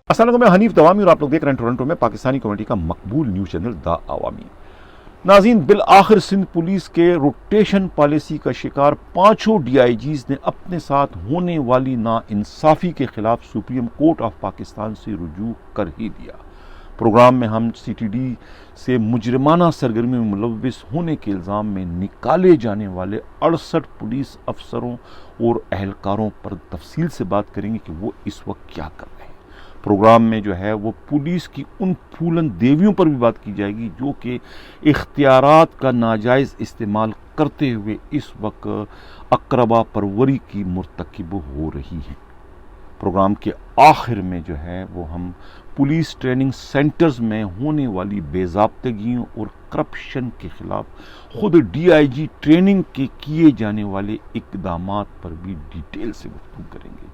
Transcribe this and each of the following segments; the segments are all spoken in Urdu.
السلام علیکم، میں حنیف دوامی اور آپ لوگ دیکھ رہے ہیں ٹورنٹو میں پاکستانی کمیونٹی کا مقبول نیوز چینل دا عوامی۔ ناظرین، بالآخر سندھ پولیس کے روٹیشن پالیسی کا شکار پانچوں ڈی آئی جیز نے اپنے ساتھ ہونے والی ناانصافی کے خلاف سپریم کورٹ آف پاکستان سے رجوع کر ہی دیا۔ پروگرام میں ہم سی ٹی ڈی سے مجرمانہ سرگرمی میں ملوث ہونے کے الزام میں نکالے جانے والے 68 پولیس افسروں اور اہلکاروں پر تفصیل سے بات کریں گے کہ وہ اس وقت کیا کر رہے ہیں۔ پروگرام میں جو ہے وہ پولیس کی ان پھولن دیویوں پر بھی بات کی جائے گی جو کہ اختیارات کا ناجائز استعمال کرتے ہوئے اس وقت اقربا پروری کی مرتکب ہو رہی ہیں۔ پروگرام کے آخر میں جو ہے وہ ہم پولیس ٹریننگ سینٹرز میں ہونے والی بے ضابطگیوں اور کرپشن کے خلاف خود ڈی آئی جی ٹریننگ کے کیے جانے والے اقدامات پر بھی ڈیٹیل سے گفتگو کریں گے۔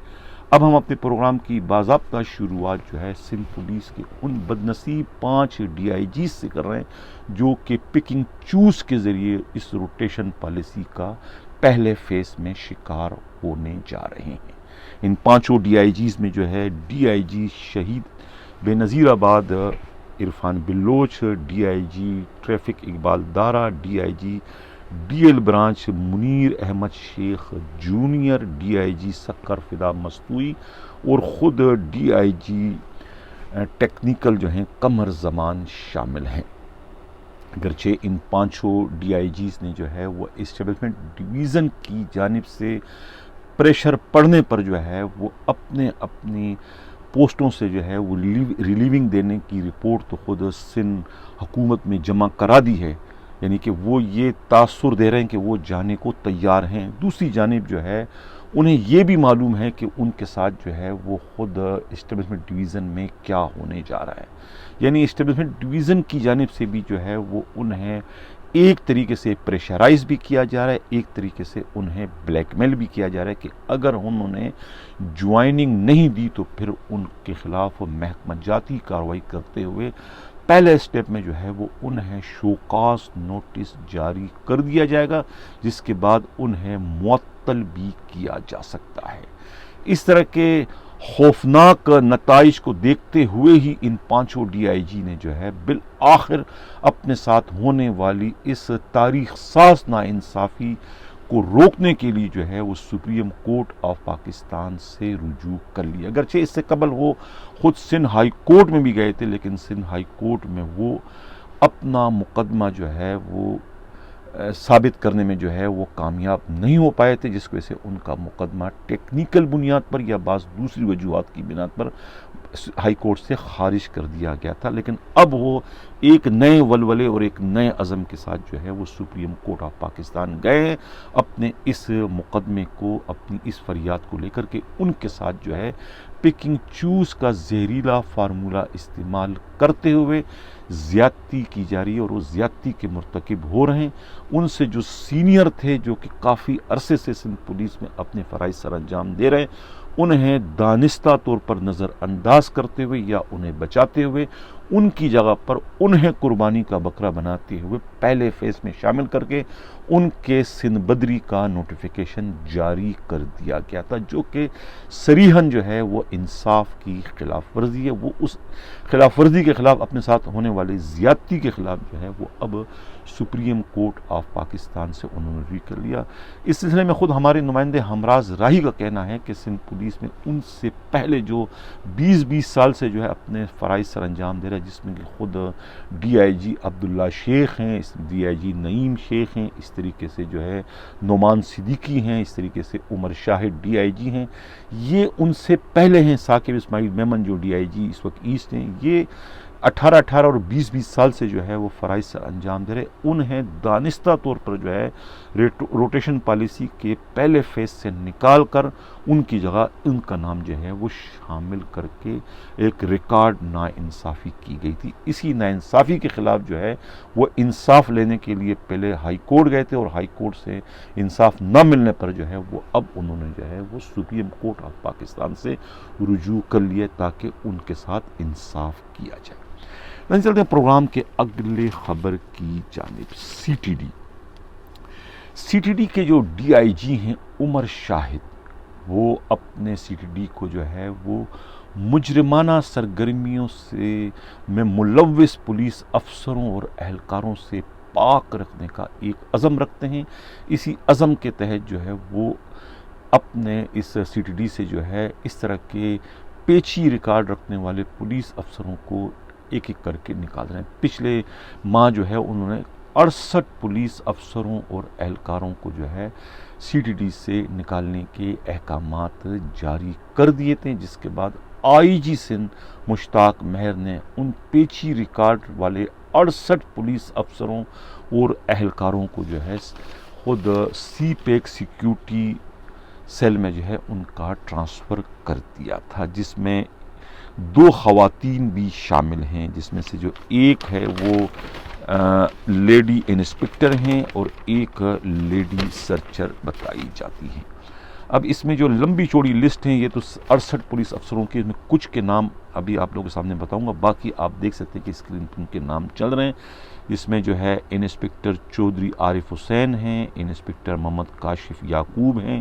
اب ہم اپنے پروگرام کی باضابطہ شروعات جو ہے سندھ پولیس کے ان بدنصیب 5 ڈی آئی جیز سے کر رہے ہیں جو کہ پکنگ چوز کے ذریعے اس روٹیشن پالیسی کا پہلے فیز میں شکار ہونے جا رہے ہیں۔ ان پانچوں ڈی آئی جیز میں جو ہے ڈی آئی جی شہید Benazirabad Irfan Baloch, D I G traffic Iqbal Dara, D I G D L branch Munir Ahmed Sheikh junior, D I جی سکر فدا مستوئی اور خود ڈی آئی جی ٹیکنیکل جو ہیں قمر زمان شامل ہیں۔ اگرچہ ان پانچوں ڈی آئی جیز نے جو ہے وہ اسٹیبلشمنٹ ڈویژن کی جانب سے پریشر پڑنے پر جو ہے وہ اپنی پوسٹوں سے جو ہے وہ ریلیونگ دینے کی رپورٹ تو خود سندھ حکومت میں جمع کرا دی ہے، یعنی کہ وہ یہ تاثر دے رہے ہیں کہ وہ جانے کو تیار ہیں۔ دوسری جانب جو ہے انہیں یہ بھی معلوم ہے کہ ان کے ساتھ جو ہے وہ خود اسٹیبلشمنٹ ڈویژن میں کیا ہونے جا رہا ہے، یعنی اسٹیبلشمنٹ ڈویژن کی جانب سے بھی جو ہے وہ انہیں ایک طریقے سے پریشرائز بھی کیا جا رہا ہے، ایک طریقے سے انہیں بلیک میل بھی کیا جا رہا ہے کہ اگر انہوں نے جوائننگ نہیں دی تو پھر ان کے خلاف محکمہ جاتی کارروائی کرتے ہوئے پہلے سٹیپ میں جو ہے وہ انہیں شوکاز نوٹس جاری کر دیا جائے گا، جس کے بعد انہیں معطل بھی کیا جا سکتا ہے۔ اس طرح کے خوفناک نتائج کو دیکھتے ہوئے ہی ان پانچوں ڈی آئی جی نے جو ہے بالآخر اپنے ساتھ ہونے والی اس تاریخ ساز ناانصافی کو روکنے کے لیے جو ہے وہ سپریم کورٹ آف پاکستان سے رجوع کر لیا۔ اگرچہ اس سے قبل وہ خود سندھ ہائی کورٹ میں بھی گئے تھے، لیکن سندھ ہائی کورٹ میں وہ اپنا مقدمہ جو ہے وہ ثابت کرنے میں جو ہے وہ کامیاب نہیں ہو پائے تھے، جس وجہ سے ان کا مقدمہ ٹیکنیکل بنیاد پر یا بعض دوسری وجوہات کی بنیاد پر ہائی کورٹ سے خارج کر دیا گیا تھا۔ لیکن اب وہ ایک نئے ولولے اور ایک نئے عزم کے ساتھ جو ہے وہ سپریم کورٹ آف پاکستان گئے ہیں اپنے اس مقدمے کو، اپنی اس فریاد کو لے کر کے ان کے ساتھ جو ہے پکنگ چوز کا زہریلا فارمولہ استعمال کرتے ہوئے زیادتی کی جا رہی ہے اور وہ زیادتی کے مرتکب ہو رہے ہیں۔ ان سے جو سینئر تھے جو کہ کافی عرصے سے سندھ پولیس میں اپنے فرائض سر انجام دے رہے ہیں، انہیں دانستہ طور پر نظر انداز کرتے ہوئے یا انہیں بچاتے ہوئے ان کی جگہ پر انہیں قربانی کا بکرا بناتے ہوئے پہلے فیز میں شامل کر کے ان کے سندھ بدری کا نوٹیفیکیشن جاری کر دیا گیا تھا، جو کہ صریحاً جو ہے وہ انصاف کی خلاف ورزی ہے۔ وہ اس خلاف ورزی کے خلاف، اپنے ساتھ ہونے والی زیادتی کے خلاف جو ہے وہ اب سپریم کورٹ آف پاکستان سے انہوں نے ری کر لیا۔ اس سلسلے میں خود ہمارے نمائندے ہمراز راہی کا کہنا ہے کہ سندھ پولیس میں ان سے پہلے جو 20 سال سے جو ہے اپنے فرائض سر انجام دے رہا ہے، جس میں کہ خود ڈی آئی جی عبداللہ شیخ ہیں، ڈی آئی جی نعیم شیخ ہیں، اس طریقے سے جو ہے نعمان صدیقی ہیں، اس طریقے سے عمر شاہد ڈی آئی جی ہیں، یہ ان سے پہلے ہیں۔ ثاقب اسماعیل میمن جو ڈی آئی جی اس وقت ایسٹ ہیں، یہ 18 اور 20 سال سے جو ہے وہ فرائض سر انجام دے رہے۔ انہیں دانستہ طور پر جو ہے روٹیشن پالیسی کے پہلے فیز سے نکال کر ان کی جگہ ان کا نام جو ہے وہ شامل کر کے ایک ریکارڈ ناانصافی کی گئی تھی۔ اسی ناانصافی کے خلاف جو ہے وہ انصاف لینے کے لیے پہلے ہائی کورٹ گئے تھے، اور ہائی کورٹ سے انصاف نہ ملنے پر جو ہے وہ اب انہوں نے جو ہے وہ سپریم کورٹ آف پاکستان سے رجوع کر لیے تاکہ ان کے ساتھ انصاف کیا جائے۔ نہیں چلتے ہیں پروگرام کے اگلے خبر کی جانب۔ سی ٹی ڈی کے جو ڈی آئی جی ہیں عمر شاہد، وہ اپنے سی ٹی ڈی کو جو ہے وہ مجرمانہ سرگرمیوں سے میں ملوث پولیس افسروں اور اہلکاروں سے پاک رکھنے کا ایک عزم رکھتے ہیں۔ اسی عزم کے تحت جو ہے وہ اپنے اس سی ٹی ڈی سے جو ہے اس طرح کے پیچی ریکارڈ رکھنے والے پولیس افسروں کو ایک ایک کر کے نکال رہے ہیں۔ پچھلے ماہ جو ہے انہوں نے 68 پولیس افسروں اور اہلکاروں کو جو ہے سی ٹی ڈی سے نکالنے کے احکامات جاری کر دیے تھے، جس کے بعد آئی جی سندھ مشتاق مہر نے ان پیچی ریکارڈ والے 68 پولیس افسروں اور اہلکاروں کو جو ہے خود سی پیک سیکیورٹی سیل میں جو ہے ان کا ٹرانسفر کر دیا تھا، جس میں 2 خواتین بھی شامل ہیں، جس میں سے جو ایک ہے وہ لیڈی انسپکٹر ہیں اور ایک لیڈی سرچر بتائی جاتی ہیں۔ اب اس میں جو لمبی چوڑی لسٹ ہیں، یہ تو 68 پولیس افسروں کے، میں کچھ کے نام ابھی آپ لوگوں کے سامنے بتاؤں گا، باقی آپ دیکھ سکتے ہیں کہ اسکرین پر ان کے نام چل رہے ہیں۔ اس میں جو ہے انسپکٹر چودھری عارف حسین ہیں، انسپکٹر محمد کاشف یعقوب ہیں،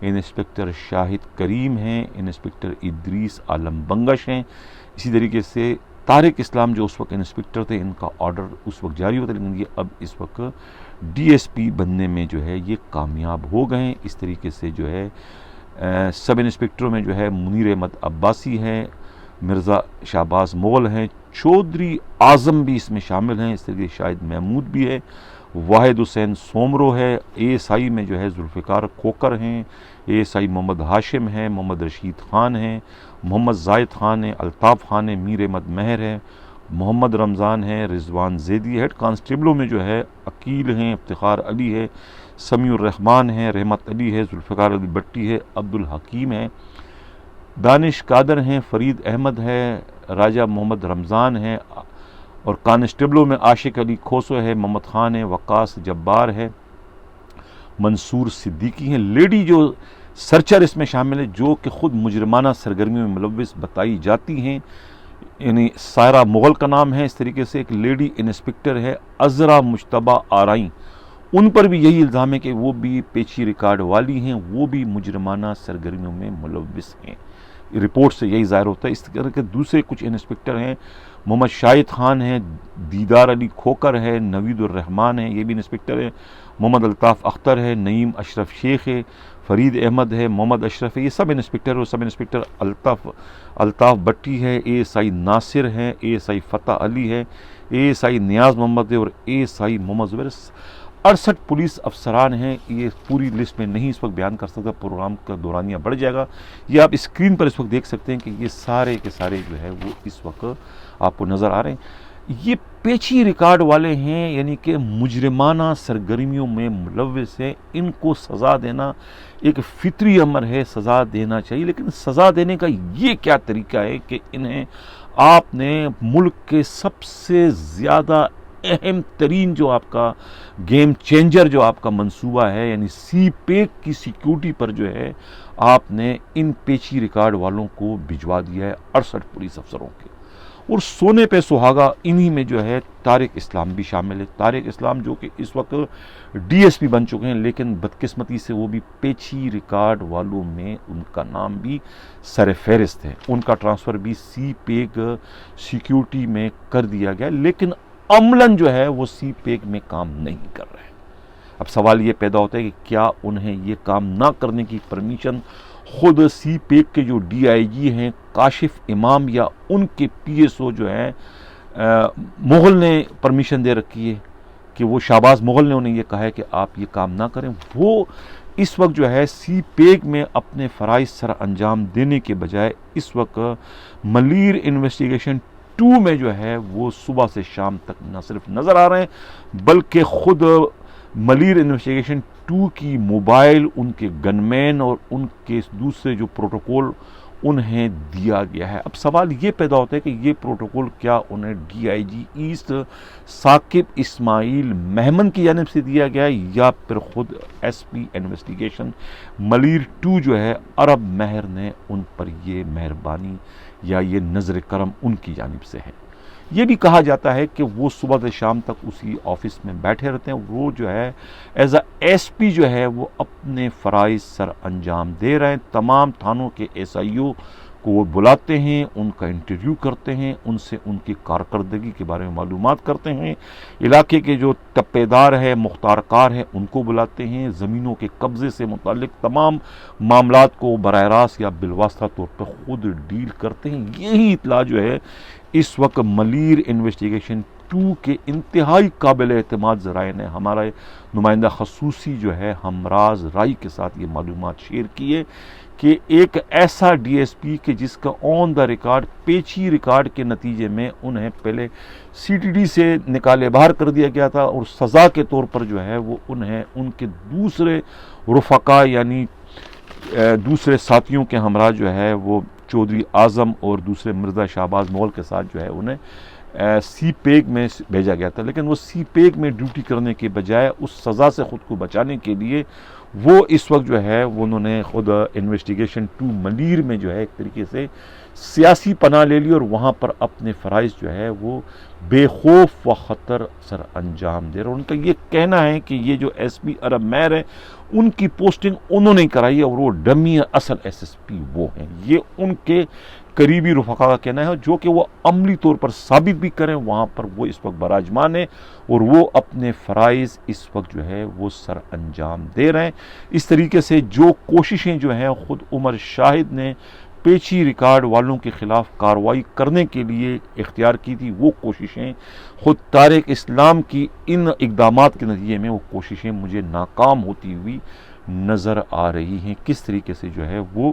انسپکٹر شاہد کریم ہیں، انسپکٹر ادریس عالم بنگش ہیں۔ اسی طریقے سے طارق اسلام جو اس وقت انسپکٹر تھے، ان کا آرڈر اس وقت جاری ہوتا ہے، لیکن یہ اب اس وقت ڈی ایس پی بننے میں جو ہے یہ کامیاب ہو گئے ہیں۔ اس طریقے سے جو ہے سب انسپکٹروں میں جو ہے منیر احمد عباسی ہے، مرزا شہباز مغل ہیں، چودھری اعظم بھی اس میں شامل ہیں، اس طریقے شاہد محمود بھی ہے، واحد حسین سومرو ہے، اے ایس آئی میں جو ہے ذوالفقار کھوکر ہیں، اے ایس آئی محمد ہاشم ہے، محمد رشید خان ہیں، محمد زاہد خان ہے، الطاف خان ہے، میر احمد مہر ہے، محمد رمضان ہے، رضوان زیدی۔ ہیڈ کانسٹیبلوں میں جو ہے عقیل ہیں، افتخار علی ہے، سمیع الرحمان ہے، رحمت علی ہے، ذوالفقار علی بٹی ہے، عبد الحکیم ہے، دانش قادر ہیں، فرید احمد ہے، راجہ محمد رمضان ہے، اور کانسٹیبلوں میں عاشق علی کھوسو ہے، محمد خان ہے، وقاص جبار ہے، منصور صدیقی ہیں۔ لیڈی جو سرچر اس میں شامل ہے، جو کہ خود مجرمانہ سرگرمیوں میں ملوث بتائی جاتی ہیں، یعنی سائرہ مغل کا نام ہے۔ اس طریقے سے ایک لیڈی انسپکٹر ہے عذرا مجتبیٰ آرائیں، ان پر بھی یہی الزام ہے کہ وہ بھی پیچی ریکارڈ والی ہیں، وہ بھی مجرمانہ سرگرمیوں میں ملوث ہیں۔ رپورٹ سے یہی ظاہر ہوتا ہے۔ اس طرح کے دوسرے کچھ انسپکٹر ہیں، محمد شاہد خان ہے، دیدار علی کھوکر ہے، نوید الرحمان ہے، یہ بھی انسپکٹر ہے، محمد الطاف اختر ہے، نعیم اشرف شیخ ہے، فرید احمد ہے، محمد اشرف ہے، یہ سب انسپکٹر ہے۔ اور سب انسپکٹر الطاف بٹی ہے، اے ایس آئی ناصر ہے، A S I Fateh Ali ہے، اے ایس آئی نیاز محمد ہے، اور A S I Muhammad Zubair. 68 police افسران ہیں۔ یہ پوری لسٹ میں نہیں اس وقت بیان کر سکتا، پروگرام کا دورانیہ بڑھ جائے گا۔ یہ آپ اسکرین پر اس وقت دیکھ سکتے ہیں کہ یہ سارے کے سارے جو ہے وہ اس وقت آپ کو نظر آ رہے ہیں۔ یہ پیچی ریکارڈ والے ہیں، یعنی کہ مجرمانہ سرگرمیوں میں ملوث ہیں۔ ان کو سزا دینا ایک فطری امر ہے، سزا دینا چاہیے، لیکن سزا دینے کا یہ کیا طریقہ ہے کہ انہیں آپ نے ملک کے سب سے زیادہ اہم ترین جو آپ کا گیم چینجر جو آپ کا منصوبہ ہے، یعنی سی پیک کی سیکیورٹی پر جو ہے آپ نے ان پیچی ریکارڈ والوں کو بھجوا دیا ہے، 68 پولیس افسروں کے۔ اور سونے پہ سہاگا انہی میں جو ہے طارق اسلام بھی شامل ہے۔ طارق اسلام جو کہ اس وقت ڈی ایس پی بن چکے ہیں، لیکن بدقسمتی سے وہ بھی پیچی ریکارڈ والوں میں ان کا نام بھی سر فہرست ہے۔ ان کا ٹرانسفر بھی سی پیک سیکیورٹی میں کر دیا گیا، لیکن عملاً جو ہے وہ سی پیک میں کام نہیں کر رہے۔ اب سوال یہ پیدا ہوتا ہے کہ کیا انہیں یہ کام نہ کرنے کی پرمیشن خود سی پیک کے جو ڈی آئی جی ہیں کاشف امام یا ان کے پی ایس او جو ہیں مغل نے پرمیشن دے رکھی ہے، کہ وہ شہباز مغل نے انہیں یہ کہا ہے کہ آپ یہ کام نہ کریں؟ وہ اس وقت جو ہے سی پیک میں اپنے فرائض سر انجام دینے کے بجائے اس وقت ملیر انویسٹیگیشن 2 میں جو ہے وہ صبح سے شام تک نہ صرف نظر آ رہے ہیں، بلکہ خود ملیر انویسٹیگیشن 2 کی موبائل ان کے گن مین اور ان کے دوسرے جو پروٹوکول انہیں دیا گیا ہے۔ اب سوال یہ پیدا ہوتا ہے کہ یہ پروٹوکول کیا انہیں D I G east Saqib Ismail Memon کی جانب سے دیا گیا ہے، یا پھر خود ایس پی انویسٹیگیشن ملیر 2 جو ہے عرب مہر نے ان پر یہ مہربانی یا یہ نظر کرم ان کی جانب سے ہے؟ یہ بھی کہا جاتا ہے کہ وہ صبح سے شام تک اسی آفس میں بیٹھے رہتے ہیں. وہ جو ہے ایز اے ایس پی جو ہے وہ اپنے فرائض سر انجام دے رہے ہیں. تمام تھانوں کے ایس آئی او کو وہ بلاتے ہیں, ان کا انٹرویو کرتے ہیں, ان سے ان کی کارکردگی کے بارے میں معلومات کرتے ہیں. علاقے کے جو ٹپے دار ہے, مختار کار ہے, ان کو بلاتے ہیں. زمینوں کے قبضے سے متعلق تمام معاملات کو براہ راست یا بالواسطہ طور پر خود ڈیل کرتے ہیں. یہی اطلاع جو ہے اس وقت ملیر انویسٹیگیشن 2 کے انتہائی قابل اعتماد ذرائع نے ہمارے نمائندہ خصوصی جو ہے ہمراز رائی کے ساتھ یہ معلومات شیئر کی ہے کہ ایک ایسا ڈی ایس پی کہ جس کا آن دا ریکارڈ پیچی ریکارڈ کے نتیجے میں انہیں پہلے سی ٹی ڈی سے نکالے باہر کر دیا گیا تھا, اور سزا کے طور پر جو ہے وہ انہیں ان کے دوسرے رفقا یعنی دوسرے ساتھیوں کے ہمراہ جو ہے وہ چودھری اعظم اور دوسرے مرزا شہباز مغل کے ساتھ جو ہے انہیں سی پیک میں بھیجا گیا تھا. لیکن وہ سی پیک میں ڈیوٹی کرنے کے بجائے اس سزا سے خود کو بچانے کے لیے وہ اس وقت جو ہے انہوں نے خود انویسٹیگیشن 2 ملیر میں جو ہے ایک طریقے سے سیاسی پناہ لے لی, اور وہاں پر اپنے فرائض جو ہے وہ بے خوف و خطر سر انجام دے رہے. ان کا یہ کہنا ہے کہ یہ جو ایس پی عرب مہر ہے ان کی پوسٹنگ انہوں نے کرائی ہے, اور وہ ڈمی اصل ایس ایس پی وہ ہیں. یہ ان کے قریبی رفقا کا کہنا ہے, جو کہ وہ عملی طور پر ثابت بھی کریں. وہاں پر وہ اس وقت براجمان ہیں اور وہ اپنے فرائض اس وقت جو ہے وہ سر انجام دے رہے ہیں. اس طریقے سے جو کوششیں جو ہیں خود عمر شاہد نے پیچی ریکارڈ والوں کے خلاف کارروائی کرنے کے لیے اختیار کی تھی, وہ کوششیں خود طارق اسلام کی ان اقدامات کے نتیجے میں وہ کوششیں مجھے ناکام ہوتی ہوئی نظر آ رہی ہیں. کس طریقے سے جو ہے وہ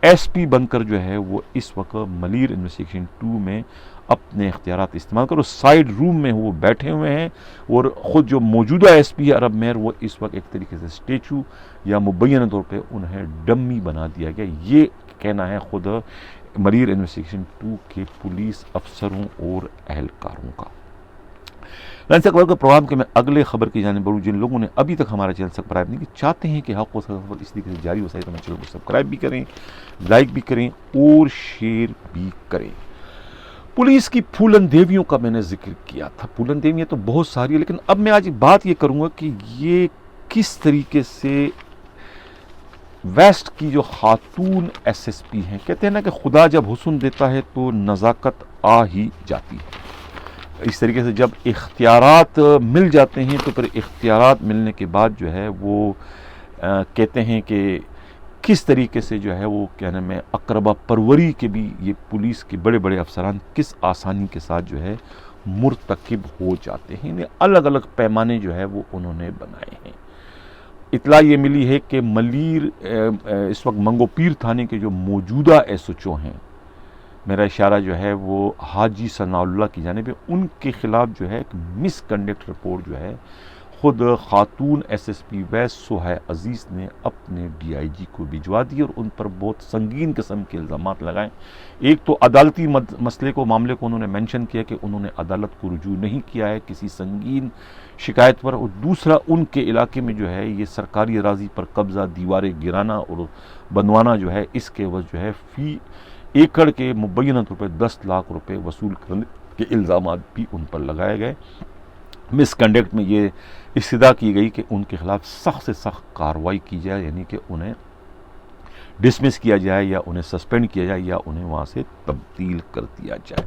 ایس پی بن کر جو ہے وہ اس وقت ملیر انویسٹیگیشن 2 میں اپنے اختیارات استعمال کرو. سائیڈ روم میں وہ بیٹھے ہوئے ہیں, اور خود جو موجودہ ایس پی عرب مہر وہ اس وقت ایک طریقے سے اسٹیچو یا مبینہ طور پہ انہیں ڈمی بنا دیا گیا. یہ کہنا ہے خود ملیر انویسٹیگیشن 2 کے پولیس افسروں اور اہلکاروں کا. پروگرام کے میں اگلے خبر کی جانب بڑھوں. جن لوگوں نے ابھی تک ہمارا چینل سبسکرائب نہیں کیا, چاہتے ہیں کہ حق و خبر اس طریقے سے جاری ہو سکے تو ہمارے چینل کو سبسکرائب بھی کریں, لائک بھی کریں اور شیئر بھی کریں. پولیس کی پھولن دیویوں کا میں نے ذکر کیا تھا. پھولن دیویاں تو بہت ساری ہیں, لیکن اب میں آج بات یہ کروں گا کہ یہ کس طریقے سے ویسٹ کی جو خاتون ایس ایس پی ہیں, کہتے ہیں نا کہ خدا جب حسن دیتا ہے تو نزاکت آ ہی جاتی ہے. اس طریقے سے جب اختیارات مل جاتے ہیں تو پھر اختیارات ملنے کے بعد جو ہے وہ کہتے ہیں کہ کس طریقے سے جو ہے وہ کہنے میں اقربا پروری کے بھی یہ پولیس کے بڑے بڑے افسران کس آسانی کے ساتھ جو ہے مرتکب ہو جاتے ہیں. الگ الگ پیمانے جو ہے وہ انہوں نے بنائے ہیں. اطلاع یہ ملی ہے کہ ملیر اس وقت منگو پیر تھانے کے جو موجودہ ایس ایچ او ہیں, میرا اشارہ جو ہے وہ حاجی ثناء اللہ کی جانب ہے, ان کے خلاف جو ہے ایک مس کنڈکٹ رپورٹ جو ہے خود خاتون S S P west Sohail Aziz نے اپنے ڈی آئی جی کو بھجوا دی, اور ان پر بہت سنگین قسم کے الزامات لگائیں. ایک تو عدالتی مسئلے کو معاملے کو انہوں نے مینشن کیا کہ انہوں نے عدالت کو رجوع نہیں کیا ہے کسی سنگین شکایت پر, اور دوسرا ان کے علاقے میں جو ہے یہ سرکاری اراضی پر قبضہ, دیواریں گرانا اور بنوانا جو ہے, اس کے عوض جو ہے فی ایکڑ کے مبینہ طور پر 10 لاکھ روپے وصول کرنے کے الزامات بھی ان پر لگائے گئے. مس کنڈکٹ میں یہ استدعا کی گئی کہ ان کے خلاف سخت سے سخت کارروائی کی جائے, یعنی کہ انہیں ڈسمس کیا جائے یا انہیں سسپینڈ کیا جائے یا انہیں وہاں سے تبدیل کر دیا جائے.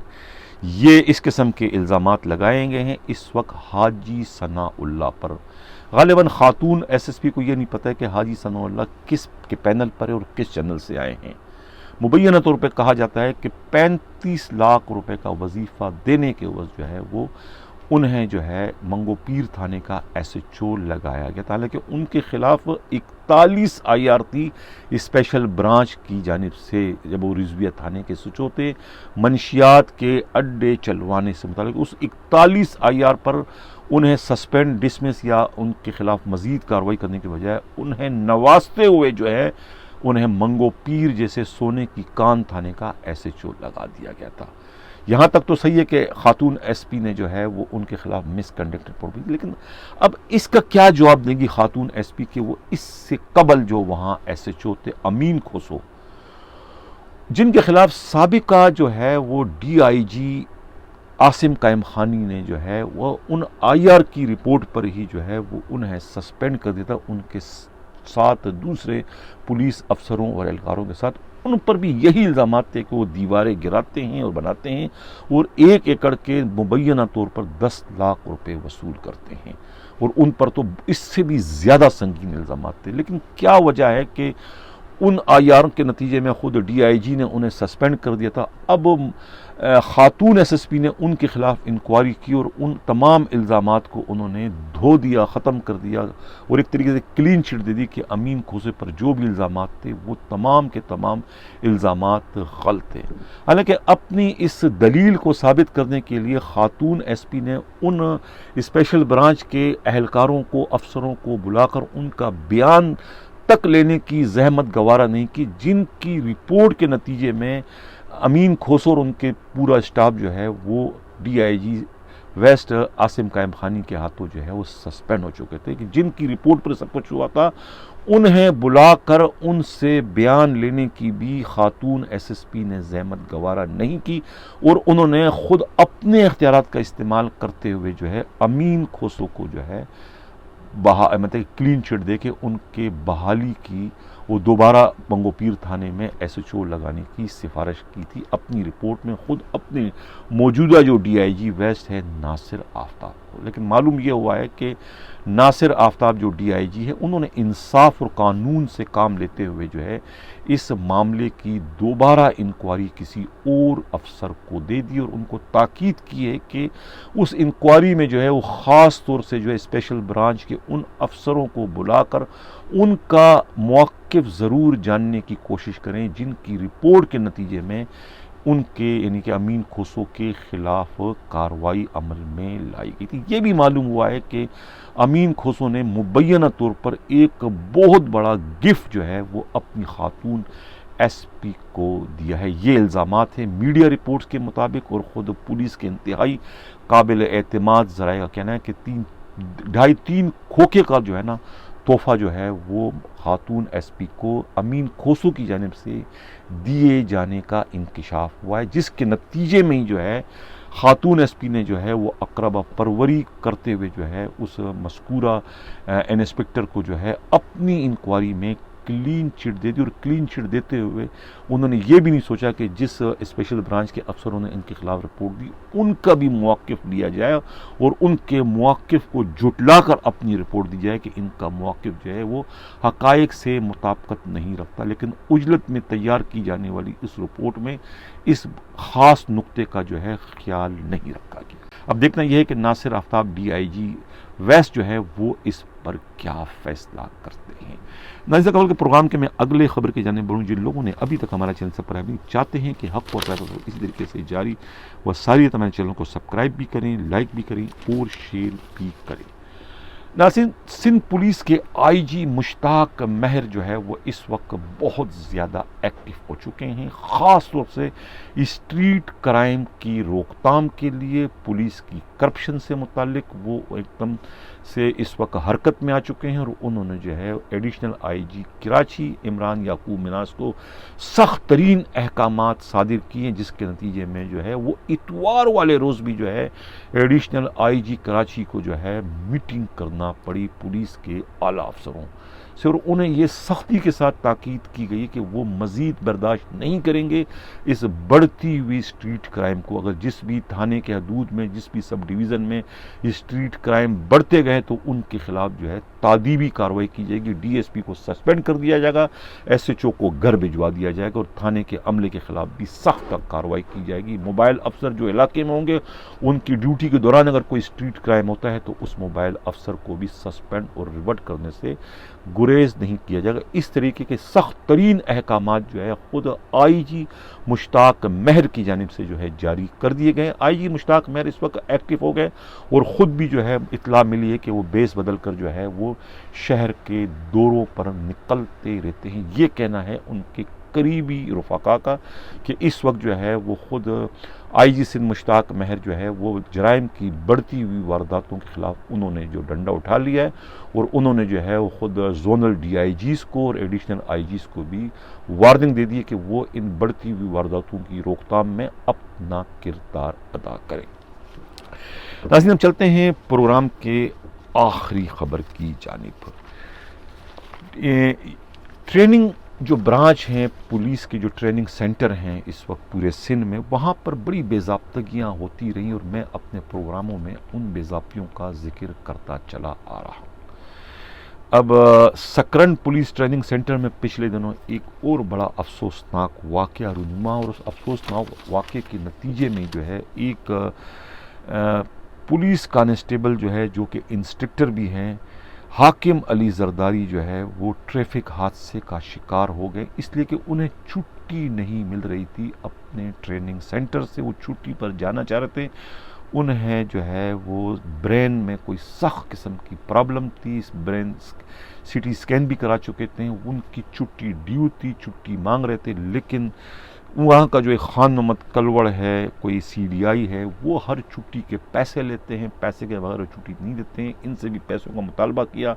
یہ اس قسم کے الزامات لگائے گئے ہیں اس وقت حاجی ثناء اللہ پر. غالباً خاتون ایس ایس پی کو یہ نہیں پتہ ہے کہ حاجی ثناء اللہ کس کے پینل پر ہے اور کس چینل سے آئے ہیں. مبینہ طور پہ کہا جاتا ہے کہ 35 لاکھ روپے کا وظیفہ دینے کے عوض جو ہے وہ انہیں جو ہے منگو پیر تھانے کا ایس ایچ او لگایا گیا تھا. حالانکہ ان کے خلاف 41 آئی آر تھی اسپیشل برانچ کی جانب سے, جب وہ رضویہ تھانے کے سچو تھے منشیات کے اڈے چلوانے سے متعلق. اس 41 آئی آر پر انہیں سسپینڈ, ڈسمس یا ان کے خلاف مزید کارروائی کرنے کے بجائے انہیں نوازتے ہوئے جو ہے انہیں منگو پیر جیسے سونے کی کان تھانے کا ایس ایچ او لگا دیا گیا تھا. یہاں تک تو صحیح ہے کہ خاتون ایس پی نے جو ہے وہ ان کے خلاف مس کنڈکٹ رپورٹ بھی, لیکن اب اس کا کیا جواب دیں گی خاتون ایس پی کہ وہ اس سے قبل جو وہاں ایس ایچ او تھے امین کھوسو, جن کے خلاف سابقہ جو ہے وہ ڈی آئی جی عاصم قائم خانی نے جو ہے وہ ان آئی آر کی رپورٹ پر ہی جو ہے وہ انہیں سسپینڈ کر دیتا، ان کے ساتھ دوسرے پولیس افسروں اور اہلکاروں کے ساتھ ان پر بھی یہی الزامات تھے کہ وہ دیواریں گراتے ہیں اور بناتے ہیں اور 1 ایکڑ کے مبینہ طور پر 10 لاکھ روپے وصول کرتے ہیں، اور ان پر تو اس سے بھی زیادہ سنگین الزامات تھے۔ لیکن کیا وجہ ہے کہ ان آئی آر کے نتیجے میں خود ڈی آئی جی نے انہیں سسپینڈ کر دیا تھا؟ اب خاتون ایس ایس پی نے ان کے خلاف انکوائری کی اور ان تمام الزامات کو انہوں نے دھو دیا، ختم کر دیا اور ایک طریقے سے کلین چٹ دے دی کہ امین کھوسے پر جو بھی الزامات تھے وہ تمام کے تمام الزامات غلط تھے۔ حالانکہ اپنی اس دلیل کو ثابت کرنے کے لیے خاتون ایس پی نے ان اسپیشل برانچ کے اہلکاروں کو، افسروں کو بلا کر ان کا بیان تک لینے کی زحمت گوارا نہیں کی، جن کی رپورٹ کے نتیجے میں امین کھوسو اور ان کے پورا اسٹاف جو ہے وہ D I G west Asim Qaimkhani کے ہاتھوں جو ہے وہ سسپینڈ ہو چکے تھے، کہ جن کی رپورٹ پر سب کچھ ہوا تھا انہیں بلا کر ان سے بیان لینے کی بھی خاتون ایس ایس پی نے زحمت گوارا نہیں کی، اور انہوں نے خود اپنے اختیارات کا استعمال کرتے ہوئے جو ہے امین کھوسو کو جو ہے مطلب کلین چٹ دے کے ان کے بحالی کی، وہ دوبارہ بنگو پیر تھانے میں ایس ایچ او لگانے کی سفارش کی تھی اپنی رپورٹ میں خود اپنے موجودہ جو ڈی آئی جی ویسٹ ہے ناصر آفتاب کو۔ لیکن معلوم یہ ہوا ہے کہ ناصر آفتاب جو ڈی آئی جی ہے انہوں نے انصاف اور قانون سے کام لیتے ہوئے جو ہے اس معاملے کی دوبارہ انکوائری کسی اور افسر کو دے دی، اور ان کو تاکید کی ہے کہ اس انکوائری میں جو ہے وہ خاص طور سے جو ہے اسپیشل برانچ کے ان افسروں کو بلا کر ان کا موقف ضرور جاننے کی کوشش کریں جن کی رپورٹ کے نتیجے میں ان کے یعنی کہ امین کھوسو کے خلاف کارروائی عمل میں لائی گئی تھی۔ یہ بھی معلوم ہوا ہے کہ امین کھوسو نے مبینہ طور پر ایک بہت بڑا گفٹ جو ہے وہ اپنی خاتون ایس پی کو دیا ہے۔ یہ الزامات ہیں میڈیا رپورٹس کے مطابق، اور خود پولیس کے انتہائی قابل اعتماد ذرائع کا کہنا ہے کہ 2.5-3 کھوکے کا جو ہے نا تحفہ جو ہے وہ خاتون ایس پی کو امین کھوسو کی جانب سے دیے جانے کا انکشاف ہوا ہے، جس کے نتیجے میں ہی جو ہے خاتون ایس پی نے جو ہے وہ اقربا پروری کرتے ہوئے جو ہے اس مذکورہ انسپکٹر کو جو ہے اپنی انکوائری میں کلین چٹ دے دی، اور کلین چٹ دیتے ہوئے انہوں نے یہ بھی نہیں سوچا کہ جس اسپیشل برانچ کے افسروں نے ان کے خلاف رپورٹ دی ان کا بھی موقف لیا جائے اور ان کے موقف کو جھٹلا کر اپنی رپورٹ دی جائے کہ ان کا موقف جو ہے وہ حقائق سے مطابقت نہیں رکھتا۔ لیکن عجلت میں تیار کی جانے والی اس رپورٹ میں اس خاص نقطے کا جو ہے خیال نہیں رکھا گیا۔ اب دیکھنا یہ ہے کہ ناصر آفتاب ڈی آئی جی ویسٹ جو ہے وہ اس پر کیا فیصلہ کرتے ہیں۔ ناظرین قبل کے پروگرام کے میں اگلے خبر کی جانب بڑھوں، جن لوگوں نے ابھی تک ہمارا چینل سبسکرائب نہیں چاہتے ہیں کہ حق اور فائدہ اسی طریقے سے جاری وہ ساری ہمارے چینل کو سبسکرائب بھی کریں، لائک بھی کریں اور شیئر بھی کریں۔ ناظرین سندھ پولیس کے آئی جی مشتاق مہر جو ہے وہ اس وقت بہت زیادہ ایکٹیو ہو چکے ہیں، خاص طور سے اسٹریٹ کرائم کی روک تھام کے لیے پولیس کی کرپشن سے متعلق وہ ایک دم سے اس وقت حرکت میں آ چکے ہیں، اور انہوں نے جو ہے ایڈیشنل آئی جی کراچی عمران یعقوب مناس کو سخت ترین احکامات صادر کیے ہیں، جس کے نتیجے میں جو ہے وہ اتوار والے روز بھی جو ہے ایڈیشنل آئی جی کراچی کو جو ہے میٹنگ کرنا پڑی پولیس کے اعلیٰ افسروں سے، اور انہیں یہ سختی کے ساتھ تاکید کی گئی کہ وہ مزید برداشت نہیں کریں گے اس بڑھتی ہوئی اسٹریٹ کرائم کو۔ اگر جس بھی تھانے کے حدود میں، جس بھی سب ڈویژن میں اسٹریٹ کرائم بڑھتے گئے تو ان کے خلاف جو ہے تعدیبی کارروائی کی جائے گی، ڈی ایس پی کو سسپینڈ کر دیا جائے گا، ایس ایچ او کو گھر بھجوا دیا جائے گا، اور تھانے کے عملے کے خلاف بھی سخت کارروائی کی جائے گی۔ موبائل افسر جو علاقے میں ہوں گے ان کی ڈیوٹی کے دوران اگر کوئی اسٹریٹ کرائم ہوتا ہے تو اس موبائل افسر کو بھی سسپینڈ اور ریورٹ کرنے سے گریز نہیں کیا جائے گا۔ اس طریقے کے سخت ترین احکامات جو ہے خود آئی جی مشتاق مہر کی جانب سے جو ہے جاری کر دیے گئے۔ آئی جی مشتاق مہر اس وقت ایکٹیو ہو گئے اور خود بھی جو ہے اطلاع ملی ہے کہ وہ بیس بدل کر جو ہے وہ شہر کے دوروں پر نکلتے رہتے ہیں۔ یہ کہنا ہے ان کے قریبی رفقا کا کہ اس وقت جو ہے وہ خود آئی جی سندھ مشتاق مہر جو ہے وہ جرائم کی بڑھتی ہوئی وارداتوں کے خلاف انہوں نے جو ڈنڈا اٹھا لیا ہے، اور انہوں نے جو ہے وہ خود زونل ڈی آئی جیز کو اور ایڈیشنل آئی جیز کو بھی وارننگ دے دی ہے کہ وہ ان بڑھتی ہوئی وارداتوں کی روک تھام میں اپنا کردار ادا کریں۔ ناظرین ہم چلتے ہیں پروگرام کے آخری خبر کی جانب۔ ٹریننگ جو برانچ ہیں پولیس کے، جو ٹریننگ سینٹر ہیں اس وقت پورے سندھ میں، وہاں پر بڑی بے ضابطگیاں ہوتی رہیں اور میں اپنے پروگراموں میں ان بے ضابطیوں کا ذکر کرتا چلا آ رہا ہوں۔ اب سکرن پولیس ٹریننگ سینٹر میں پچھلے دنوں ایک اور بڑا افسوسناک واقعہ رونما، اور اس افسوسناک واقعے کے نتیجے میں جو ہے ایک پولیس کانسٹیبل جو ہے، جو کہ انسٹرکٹر بھی ہیں، حاکم علی زرداری جو ہے، وہ ٹریفک حادثے کا شکار ہو گئے، اس لیے کہ انہیں چھٹی نہیں مل رہی تھی اپنے ٹریننگ سینٹر سے۔ وہ چھٹی پر جانا چاہ رہے تھے، انہیں جو ہے وہ برین میں کوئی سخت قسم کی پرابلم تھی، اس برین سی ٹی اسکین بھی کرا چکے تھے، ان کی چھٹی ڈیو تھی، چھٹی مانگ رہے تھے، لیکن وہاں کا جو ایک خان محمد کلوڑ ہے، کوئی سی ڈی آئی ہے، وہ ہر چھٹی کے پیسے لیتے ہیں، پیسے کے بغیر چھٹی نہیں دیتے ہیں۔ ان سے بھی پیسوں کا مطالبہ کیا،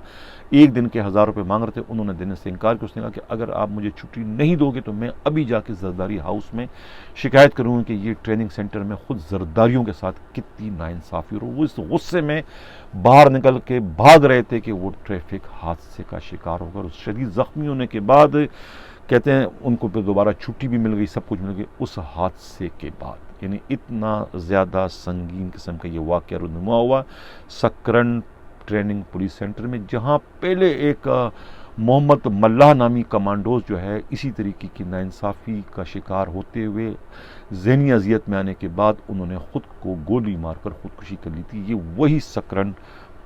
ایک دن کے 1000 روپے مانگ رہے تھے، انہوں نے دینے سے انکار کیا۔ اس نے کہا کہ اگر آپ مجھے چھٹی نہیں دو گے تو میں ابھی جا کے زرداری ہاؤس میں شکایت کروں گا کہ یہ ٹریننگ سینٹر میں خود زرداریوں کے ساتھ کتنی ناانصافی ہو۔ وہ اس غصے میں باہر نکل کے بھاگ رہے تھے کہ وہ ٹریفک حادثے کا شکار ہو کر شدید زخمی ہونے کے بعد، کہتے ہیں ان کو پھر دوبارہ چھٹی بھی مل گئی، سب کچھ مل گئی اس حادثے کے بعد۔ یعنی اتنا زیادہ سنگین قسم کا یہ واقعہ رونما ہوا سکرن ٹریننگ پولیس سینٹر میں، جہاں پہلے ایک محمد ملاح نامی کمانڈوز جو ہے اسی طریقے کی ناانصافی کا شکار ہوتے ہوئے ذہنی اذیت میں آنے کے بعد انہوں نے خود کو گولی مار کر خودکشی کر لی تھی۔ یہ وہی سکرن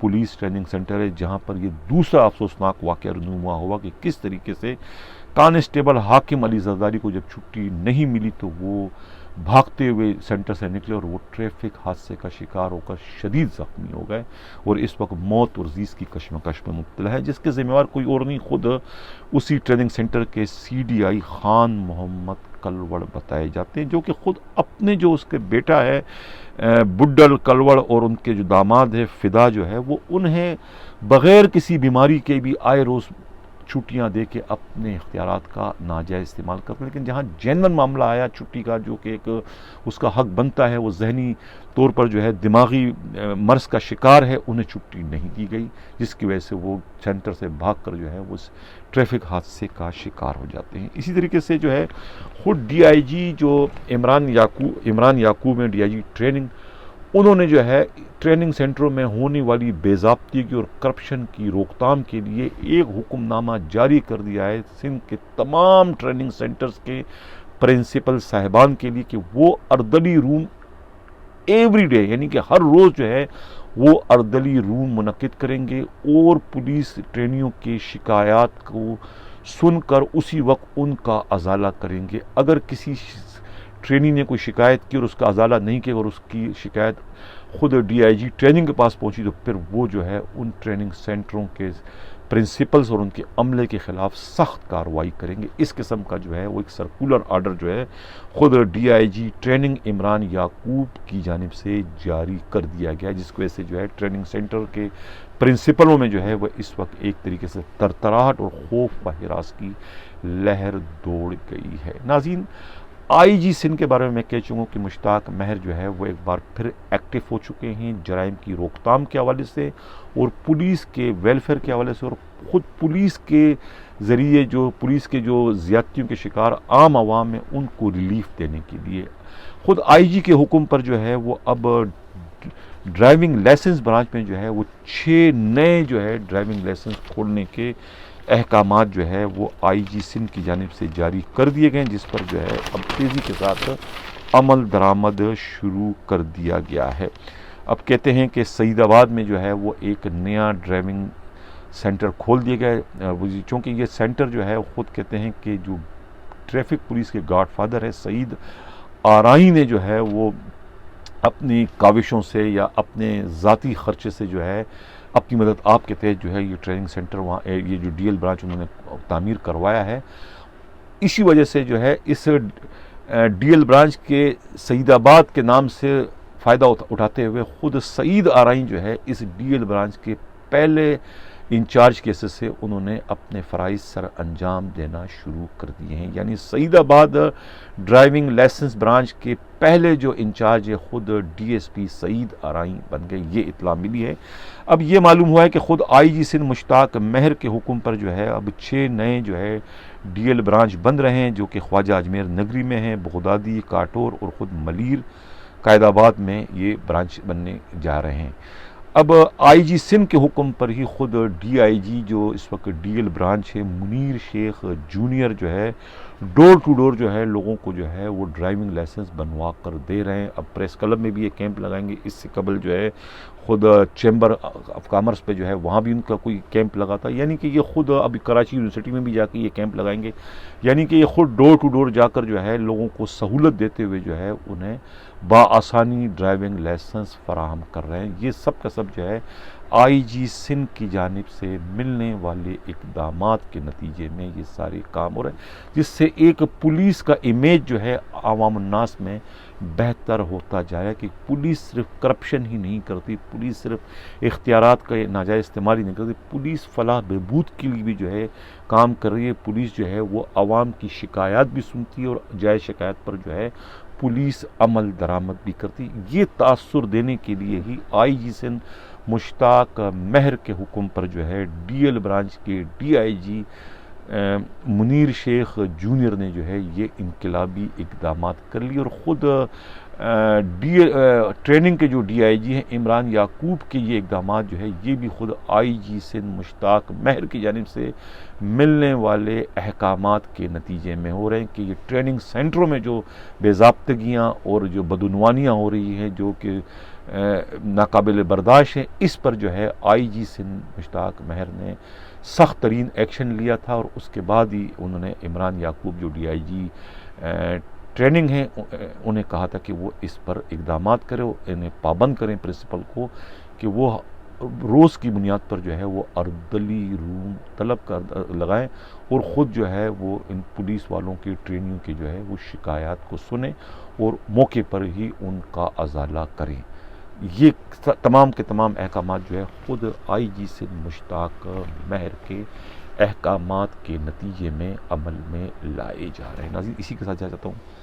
پولیس ٹریننگ سینٹر ہے جہاں پر یہ دوسرا افسوسناک واقعہ رونما ہوا کہ کس طریقے سے کانسٹیبل حاکم علی زرداری کو جب چھٹی نہیں ملی تو وہ بھاگتے ہوئے سینٹر سے نکلے اور وہ ٹریفک حادثے کا شکار ہو کر شدید زخمی ہو گئے، اور اس وقت موت اور زیس کی کشمکش میں مبتلا ہے، جس کے ذمہ دار کوئی اور نہیں، خود اسی ٹریننگ سینٹر کے سی ڈی آئی خان محمد کلوڑ بتائے جاتے ہیں، جو کہ خود اپنے جو اس کے بیٹا ہے بڈل کلوڑ اور ان کے جو داماد ہے فدا جو ہے، وہ انہیں بغیر کسی بیماری کے بھی آئے روز چھٹیاں دے کے اپنے اختیارات کا ناجائز استعمال کرتے ہیں۔ لیکن جہاں جینون معاملہ آیا چھٹی کا، جو کہ ایک اس کا حق بنتا ہے، وہ ذہنی طور پر جو ہے دماغی مرض کا شکار ہے، انہیں چھٹی نہیں دی گئی، جس کی وجہ سے وہ سینٹر سے بھاگ کر جو ہے وہ ٹریفک حادثے کا شکار ہو جاتے ہیں۔ اسی طریقے سے جو ہے خود ڈی آئی جی جو عمران یعقوب ہیں، ڈی آئی جی ٹریننگ، انہوں نے جو ہے ٹریننگ سینٹروں میں ہونے والی بے ضابطگی اور کرپشن کی روک تھام کے لیے ایک حکم نامہ جاری کر دیا ہے سندھ کے تمام ٹریننگ سینٹرز کے پرنسپل صاحبان کے لیے کہ وہ اردلی روم ایوری ڈے، یعنی کہ ہر روز جو ہے وہ اردلی روم منعقد کریں گے اور پولیس ٹرینیوں کی شکایات کو سن کر اسی وقت ان کا ازالہ کریں گے۔ اگر کسی ٹرینی نے کوئی شکایت کی اور اس کا ازالہ نہیں کیا اور اس کی شکایت خود ڈی آئی جی ٹریننگ کے پاس پہنچی تو پھر وہ جو ہے ان ٹریننگ سینٹروں کے پرنسپلز اور ان کے عملے کے خلاف سخت کارروائی کریں گے۔ اس قسم کا جو ہے وہ ایک سرکولر آرڈر جو ہے خود D I G training Imran Yaqoob کی جانب سے جاری کر دیا گیا، جس کی وجہ سے جو ہے ٹریننگ سینٹر کے پرنسپلوں میں جو ہے وہ اس وقت ایک طریقے سے ترتراہٹ اور خوف و ہراس کی لہر دوڑ گئی ہے۔ ناظرین، آئی جی سندھ کے بارے میں میں کہہ چکا ہوں کہ مشتاق مہر جو ہے وہ ایک بار پھر ایکٹیو ہو چکے ہیں جرائم کی روک تھام کے حوالے سے اور پولیس کے ویلفیئر کے حوالے سے، اور خود پولیس کے ذریعے جو پولیس کے جو زیادتیوں کے شکار عام عوام ہیں ان کو ریلیف دینے کے لیے خود آئی جی کے حکم پر جو ہے وہ اب ڈرائیونگ لائسنس برانچ میں جو ہے وہ 6 نئے جو ہے ڈرائیونگ لائسنس کھولنے کے احکامات جو ہے وہ آئی جی سندھ کی جانب سے جاری کر دیے گئے ہیں، جس پر جو ہے اب تیزی کے ساتھ عمل درآمد شروع کر دیا گیا ہے۔ اب کہتے ہیں کہ سعید آباد میں جو ہے وہ ایک نیا ڈرائیونگ سینٹر کھول دیا گیا ہے، چونکہ یہ سینٹر جو ہے خود کہتے ہیں کہ جو ٹریفک پولیس کے گاڈ فادر ہے سعید آرائی نے جو ہے وہ اپنی کاوشوں سے یا اپنے ذاتی خرچے سے جو ہے اپنی مدد آپ کے تحت جو ہے یہ ٹریننگ سینٹر وہاں یہ جو ڈی ایل برانچ انہوں نے تعمیر کروایا ہے۔ اسی وجہ سے جو ہے اس ڈی ایل برانچ کے سعید آباد کے نام سے فائدہ اٹھاتے ہوئے خود سعید آرائی جو ہے اس ڈی ایل برانچ کے پہلے انچارج کیسز سے انہوں نے اپنے فرائض سر انجام دینا شروع کر دیے ہیں. یعنی سعید آباد ڈرائیونگ لائسنس برانچ کے پہلے جو انچارج ہے خود ڈی ایس پی سعید آرائی بن گئے، یہ اطلاع ملی ہے. اب یہ معلوم ہوا ہے کہ خود آئی جی سندھ مشتاق مہر کے حکم پر جو ہے اب 6 نئے جو ہے ڈی ایل برانچ بن رہے ہیں، جو کہ خواجہ اجمیر نگری میں ہیں، بغدادی، کاٹور اور خود ملیر قائد آباد میں یہ برانچ بننے جا رہے ہیں. اب آئی جی سندھ کے حکم پر ہی خود ڈی آئی جی جو اس وقت ڈی ایل برانچ ہے منیر شیخ جونیئر جو ہے ڈور ٹو ڈور جو ہے لوگوں کو جو ہے وہ ڈرائیونگ لائسنس بنوا کر دے رہے ہیں. اب پریس کلب میں بھی یہ کیمپ لگائیں گے. اس سے قبل جو ہے خود چیمبر آف کامرس پہ جو ہے وہاں بھی ان کا کوئی کیمپ لگا تھا. یعنی کہ یہ خود اب کراچی یونیورسٹی میں بھی جا کے یہ کیمپ لگائیں گے. یعنی کہ یہ خود ڈور ٹو ڈور جا کر جو ہے لوگوں کو سہولت دیتے ہوئے جو ہے انہیں بآسانی ڈرائیونگ لائسنس فراہم کر رہے ہیں. یہ سب کا سب جو ہے آئی جی سندھ کی جانب سے ملنے والے اقدامات کے نتیجے میں یہ سارے کام ہو رہے ہیں، جس سے ایک پولیس کا امیج جو ہے عوام الناس میں بہتر ہوتا جا رہا ہے کہ پولیس صرف کرپشن ہی نہیں کرتی، پولیس صرف اختیارات کا ناجائز استعمال ہی نہیں کرتی، پولیس فلاح بہبود کے لیے بھی جو ہے کام کر رہی ہے. پولیس جو ہے وہ عوام کی شکایات بھی سنتی ہے اور جائز شکایت پر جو ہے پولیس عمل درآمد بھی کرتی. یہ تاثر دینے کے لیے ہی آئی جی سندھ مشتاق مہر کے حکم پر جو ہے ڈی ایل برانچ کے D I G Munir Sheikh junior نے جو ہے یہ انقلابی اقدامات کر لی. اور خود ٹریننگ کے جو ڈی آئی جی ہیں عمران یعقوب کے یہ اقدامات جو ہے یہ بھی خود آئی جی سندھ مشتاق مہر کی جانب سے ملنے والے احکامات کے نتیجے میں ہو رہے ہیں کہ یہ ٹریننگ سینٹروں میں جو بے ضابطگیاں اور جو بدعنوانیاں ہو رہی ہیں جو کہ ناقابل برداشت ہے، اس پر جو ہے آئی جی سندھ مشتاق مہر نے سخت ترین ایکشن لیا تھا. اور اس کے بعد ہی انہوں نے عمران یعقوب جو ڈی آئی جی ٹریننگ ہیں انہیں کہا تھا کہ وہ اس پر اقدامات کرے، انہیں پابند کریں پرنسپل کو کہ وہ روز کی بنیاد پر جو ہے وہ اردلی روم طلب کر لگائیں اور خود جو ہے وہ ان پولیس والوں کی ٹریننگ کی جو ہے وہ شکایات کو سنیں اور موقع پر ہی ان کا ازالہ کریں. یہ تمام کے تمام احکامات جو ہے خود آئی جی سے مشتاق مہر کے احکامات کے نتیجے میں عمل میں لائے جا رہے ہیں. ناظرین اسی کے ساتھ جا چاہتا ہوں